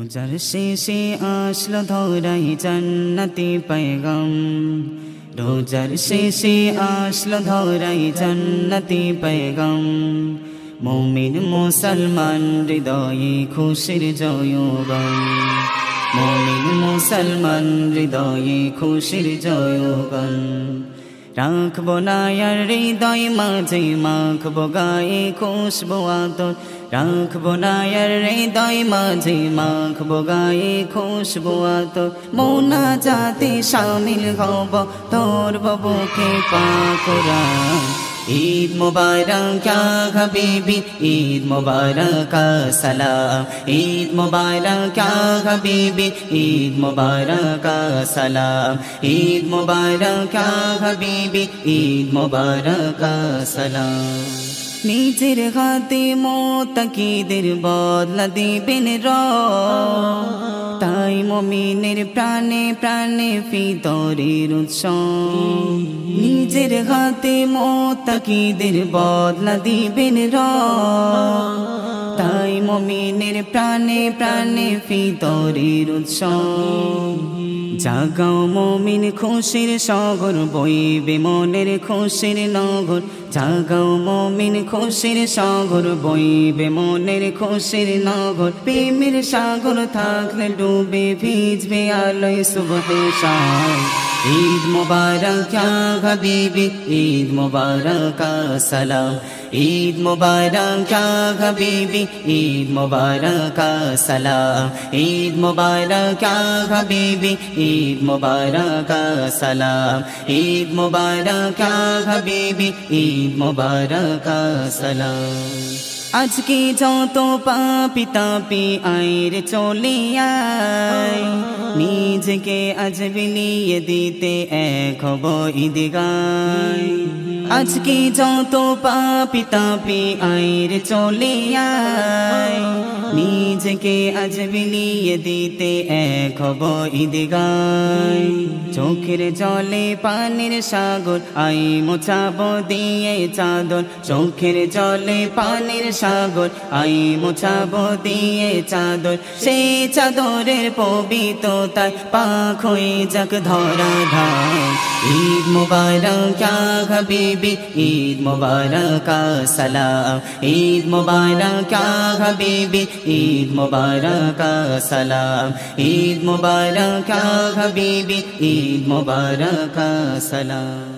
রোজার শেষে আসলো ধরাই জান্নাতি পেগাম রোজার শেষে আসলো ধরাই জান্নাতি পেগাম মুমিন মুসলমান হৃদয়ে খুশির জয়গান মুমিন মুসলমান হৃদয়ে খুশির জয়গান রাখবো না আর হৃদয় মাঝে মাখবো গায়ে খুশবু আতর রাখবো না আর হৃদয় মাঝে মাখবো গায়ে খুশবু আতর মোনাজাতে শামিল হব তোর বুকে পাকুরান ঈদ মুবারক या हबीबी ঈদ মুবারক সালাম ঈদ মুবারক या हबीबी ঈদ মুবারক সালাম ঈদ মুবারক या हबीबी ঈদ মুবারক সালাম নিজের হাতে মোতাকিদের বদলা দিবেন রব তাই মুমিনের প্রাণে প্রাণে ফিতরের উৎসব নিজের হাতে মোতাকিদের বদলা দিবেন রব তাই মুমিনের প্রাণে প্রাণে ফিতরের উৎসব জাগাও মুমিন খুশির সাগর বইবে মনের খুশির নগর জাগাও মুমিন খুশির সাগর বইবে মনের খুশির নগর প্রেমের সাগর থাকলে ডুবে ভিজবে আলোয় সুবহে শাম ঈদ মুবারক या हबीबी ঈদ মুবারক সালাম ঈদ মুবারক या हबीबी ঈদ মুবারক সালাম ঈদ মুবারক या हबीबी ঈদ মুবারক সালাম ঈদ মুবারক या हबीबी ঈদ মুবারক সালাম আজকে যত পাপি তাপি আইরে চলে আয় নিজেকে আজ বিলিয়ে দিতে এক হব ঈদগায় আজকে যত পাপি তাপি আইরে চলে আয় নিজেকে আজ বিলিয়ে দিতে এক হব ঈদগায় চোখের জলে পানির সাগর আই মোছাবো দিয়ে চাদর চোখের জলে পানির সাগর আই মোছাবো দিয়ে চাদর সেই চাদরের পবিত্রতায় পাক হয়ে যাক ধরা ধাম ঈদ মুবারক या हबीबी ঈদ মুবারক সালাম ঈদ মুবারক या हबीबी ঈদ মুবারক সালাম ঈদ মুবারক या हबीबी ঈদ মুবারক সালাম।